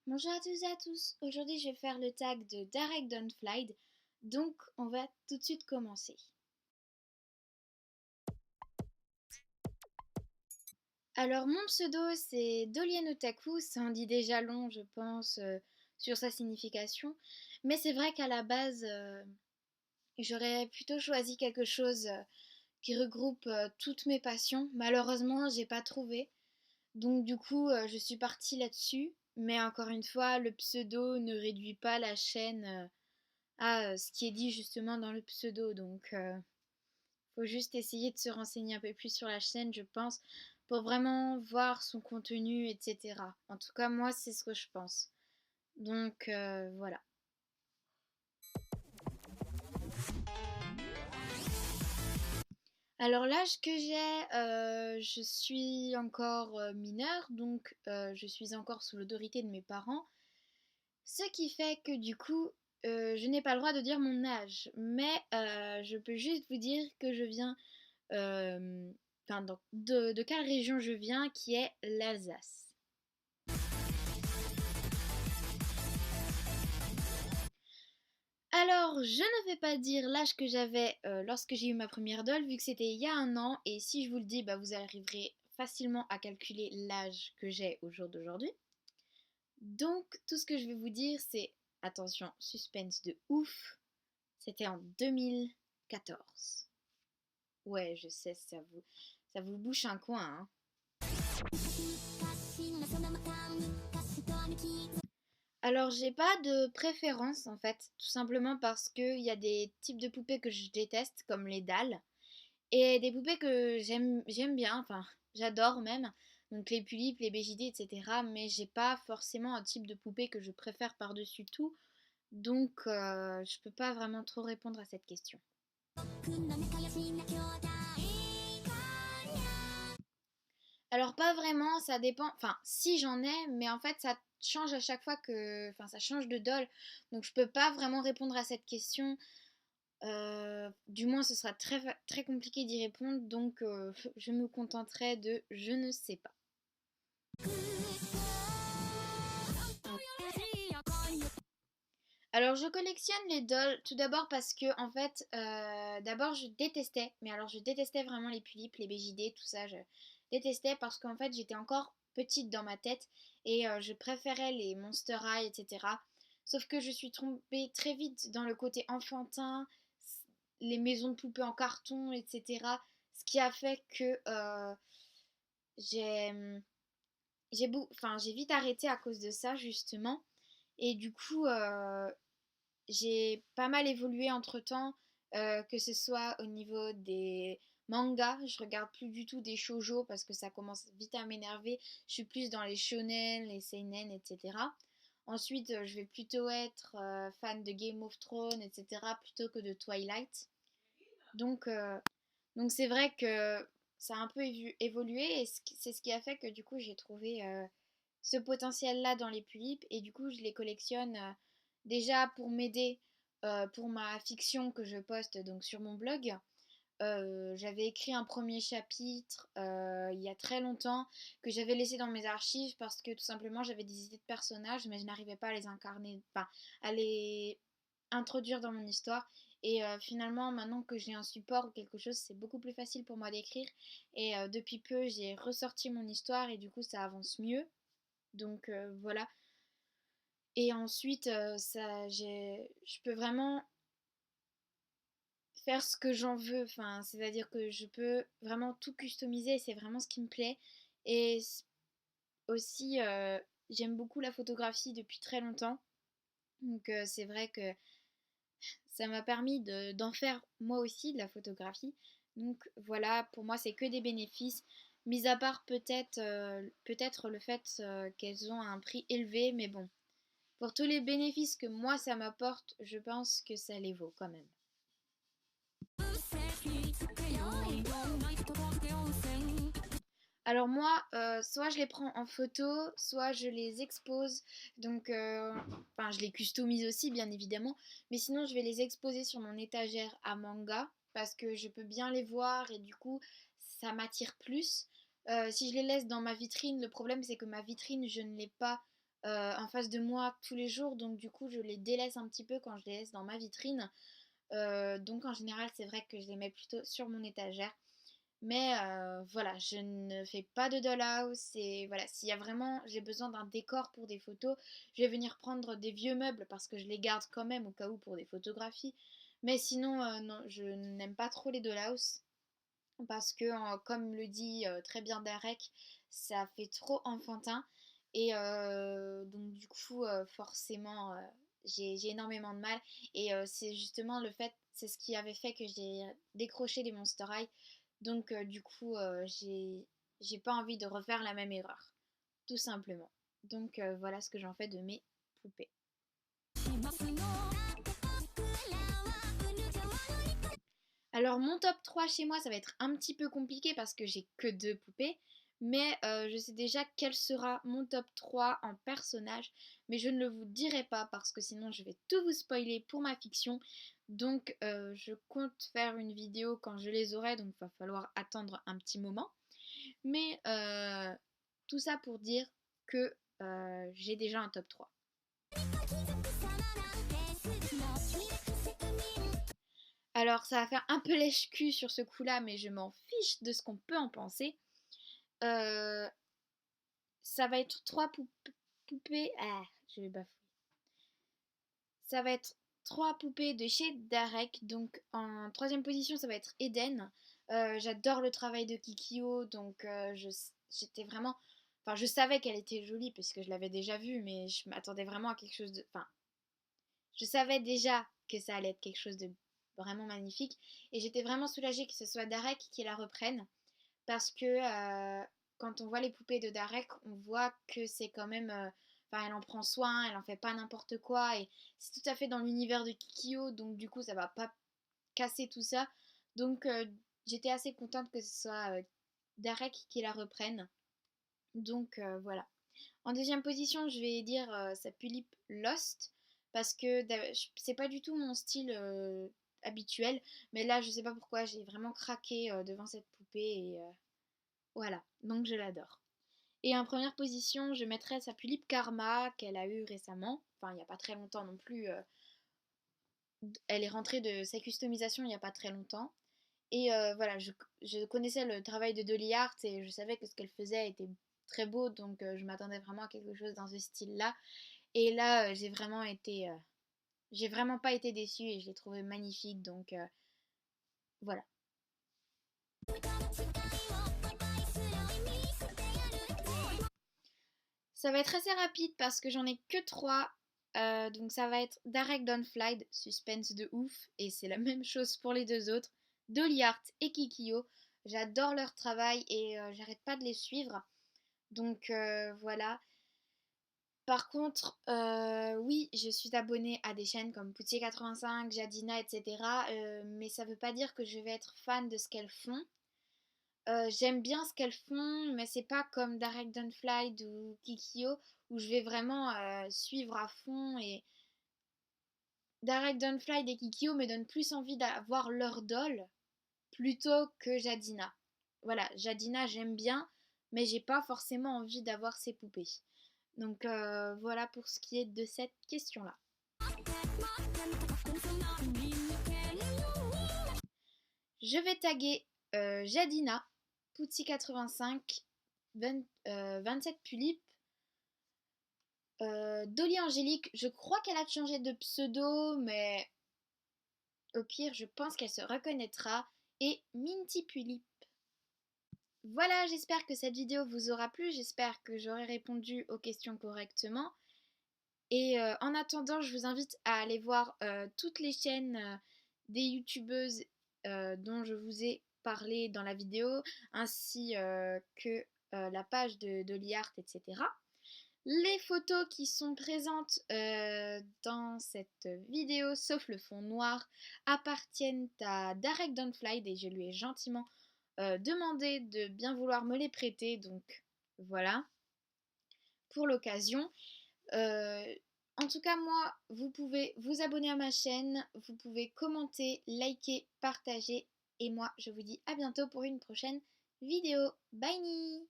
Bonjour à tous et à tous. Aujourd'hui, je vais faire le tag de Darek Dunflied. Donc, on va tout de suite commencer. Alors, mon pseudo, c'est Dolien Otaku. Ça en dit déjà long, je pense, sur sa signification. Mais c'est vrai qu'à la base, j'aurais plutôt choisi quelque chose qui regroupe toutes mes passions. Malheureusement, j'ai pas trouvé. Donc, du coup, je suis partie là-dessus. Mais encore une fois, le pseudo ne réduit pas la chaîne. Ce qui est dit justement dans le pseudo. Donc, faut juste essayer de se renseigner un peu plus sur la chaîne, je pense, pour vraiment voir son contenu, etc. En tout cas, moi, c'est ce que je pense. Donc, voilà. Alors, l'âge que j'ai, je suis encore mineure, donc je suis encore sous l'autorité de mes parents. Ce qui fait que du coup, je n'ai pas le droit de dire mon âge. Mais je peux juste vous dire que je viens euh, enfin, de quelle région je viens, qui est l'Alsace. Alors, je ne vais pas dire l'âge que j'avais lorsque j'ai eu ma première doll, vu que c'était il y a un an, et si je vous le dis, bah, vous arriverez facilement à calculer l'âge que j'ai au jour d'aujourd'hui. Donc, tout ce que je vais vous dire, c'est, attention, suspense de ouf, c'était en 2014. Ouais, je sais, ça vous bouche un coin, hein. Alors, j'ai pas de préférence en fait, tout simplement parce qu'il y a des types de poupées que je déteste, comme les dalles, et des poupées que j'aime bien, enfin, j'adore même, donc les tulipes, les BJD, etc. Mais j'ai pas forcément un type de poupée que je préfère par-dessus tout, donc je peux pas vraiment trop répondre à cette question. Alors pas vraiment, ça dépend. Enfin, si j'en ai, mais en fait ça change à chaque fois que, enfin, ça change de doll. Donc je peux pas vraiment répondre à cette question. Du moins, ce sera très compliqué d'y répondre. Donc je me contenterai de je ne sais pas. Alors je collectionne les dolls tout d'abord parce que en fait, d'abord je détestais, mais alors je détestais vraiment les tulipes, les BJD, tout ça, je détestais parce qu'en fait j'étais encore petite dans ma tête et je préférais les Monster High, etc. Sauf que je suis tombée très vite dans le côté enfantin, les maisons de poupées en carton, etc. Ce qui a fait que j'ai j'ai vite arrêté à cause de ça justement. Et du coup, j'ai pas mal évolué entre-temps, que ce soit au niveau des mangas. Je regarde plus du tout des shoujo parce que ça commence vite à m'énerver. Je suis plus dans les shonen, les seinen, etc. Ensuite, je vais plutôt être fan de Game of Thrones, etc. plutôt que de Twilight. Donc, donc c'est vrai que ça a un peu évolué et c'est ce qui a fait que du coup j'ai trouvé ce potentiel-là dans les tulipes et du coup je les collectionne déjà pour m'aider pour ma fiction que je poste donc sur mon blog. J'avais écrit un premier chapitre il y a très longtemps que j'avais laissé dans mes archives parce que tout simplement j'avais des idées de personnages mais je n'arrivais pas à les incarner, enfin à les introduire dans mon histoire. Et finalement, maintenant que j'ai un support ou quelque chose, c'est beaucoup plus facile pour moi d'écrire. Et depuis peu, j'ai ressorti mon histoire et du coup, ça avance mieux. Donc voilà. Et ensuite, je peux vraiment faire ce que j'en veux. Enfin, c'est-à-dire que je peux vraiment tout customiser. C'est vraiment ce qui me plaît. Et aussi, j'aime beaucoup la photographie depuis très longtemps. Donc c'est vrai que ça m'a permis d'en faire moi aussi de la photographie. Donc voilà, pour moi c'est que des bénéfices, mis à part peut-être le fait qu'elles ont un prix élevé, mais bon, pour tous les bénéfices que moi ça m'apporte, je pense que ça les vaut quand même. Alors moi, soit je les prends en photo, soit je les expose. Donc, enfin, je les customise aussi, bien évidemment. Mais sinon, je vais les exposer sur mon étagère à manga parce que je peux bien les voir et du coup, ça m'attire plus. Si je les laisse dans ma vitrine, le problème c'est que ma vitrine, je ne l'ai pas en face de moi tous les jours, donc du coup je les délaisse un petit peu quand je les laisse dans ma vitrine. Donc en général c'est vrai que je les mets plutôt sur mon étagère. Mais voilà, je ne fais pas de dollhouse et voilà, s'il y a vraiment, j'ai besoin d'un décor pour des photos, je vais venir prendre des vieux meubles parce que je les garde quand même au cas où pour des photographies. Mais sinon, non, je n'aime pas trop les dollhouse parce que, comme le dit très bien Darek, ça fait trop enfantin et donc du coup, forcément, j'ai énormément de mal et c'est justement le fait, c'est ce qui avait fait que j'ai décroché les Monster High. Donc du coup, j'ai pas envie de refaire la même erreur, tout simplement. Donc voilà ce que j'en fais de mes poupées. Alors mon top 3 chez moi, ça va être un petit peu compliqué parce que j'ai que deux poupées. Mais je sais déjà quel sera mon top 3 en personnage. Mais je ne le vous dirai pas parce que sinon je vais tout vous spoiler pour ma fiction. Donc je compte faire une vidéo quand je les aurai. Donc il va falloir attendre un petit moment. Mais tout ça pour dire que j'ai déjà un top 3. Alors ça va faire un peu lèche-cul sur ce coup-là, mais je m'en fiche de ce qu'on peut en penser. Euh, Ça va être trois poupées. Ah, je vais bafouiller. Ça va être trois poupées de chez Darek. Donc en troisième position, ça va être Eden. J'adore le travail de Kikyo, donc j'étais vraiment. Enfin, je savais qu'elle était jolie parce que je l'avais déjà vue, mais je m'attendais vraiment à quelque chose de. Enfin, je savais déjà que ça allait être quelque chose de vraiment magnifique. Et j'étais vraiment soulagée que ce soit Darek qui la reprenne. Parce que quand on voit les poupées de Darek, on voit que c'est quand même. Enfin, elle en prend soin, elle en fait pas n'importe quoi. Et c'est tout à fait dans l'univers de Kikyo, donc du coup, ça va pas casser tout ça. Donc j'étais assez contente que ce soit Darek qui la reprenne. Donc voilà. En deuxième position, je vais dire sa Pulip Lost parce que c'est pas du tout mon style habituel, mais là je sais pas pourquoi j'ai vraiment craqué devant cette poupée et voilà, donc je l'adore. Et en première position, je mettrais sa Pulip Karma qu'elle a eue récemment, enfin il n'y a pas très longtemps non plus. Elle est rentrée de sa customisation il n'y a pas très longtemps. Et voilà, je connaissais le travail de Dolly Hart et je savais que ce qu'elle faisait était très beau, donc je m'attendais vraiment à quelque chose dans ce style-là. Et là, j'ai vraiment pas été déçue et je l'ai trouvé magnifique, donc voilà. Ça va être assez rapide parce que j'en ai que trois. Donc ça va être Darek Dawnfly, suspense de ouf, et c'est la même chose pour les deux autres, Dolly Hart et Kikyo. J'adore leur travail et j'arrête pas de les suivre. Donc voilà. Par contre, oui, je suis abonnée à des chaînes comme Poutier85, Jadina, etc. Mais ça veut pas dire que je vais être fan de ce qu'elles font. J'aime bien ce qu'elles font, mais c'est pas comme Darek Dawnfly ou Kikyo où je vais vraiment suivre à fond. Et Darek Dawnfly et Kikyo me donnent plus envie d'avoir leur doll plutôt que Jadina. Voilà, Jadina j'aime bien, mais j'ai pas forcément envie d'avoir ses poupées. Donc voilà pour ce qui est de cette question-là. Je vais taguer Jadina, Poutsi85, 27 Pulip, Dolly Angélique. Je crois qu'elle a changé de pseudo, mais au pire, je pense qu'elle se reconnaîtra. Et Minty Pulip. Voilà, j'espère que cette vidéo vous aura plu. J'espère que j'aurai répondu aux questions correctement. Et en attendant, je vous invite à aller voir toutes les chaînes des youtubeuses dont je vous ai parlé dans la vidéo, ainsi que la page de Liart, etc. Les photos qui sont présentes dans cette vidéo, sauf le fond noir, appartiennent à Darek Dawnfly et je lui ai gentiment demandé de bien vouloir me les prêter, donc voilà, pour l'occasion. Euh, En tout cas, moi, vous pouvez vous abonner à ma chaîne, vous pouvez commenter, liker, partager. Et moi, je vous dis à bientôt pour une prochaine vidéo. Bye!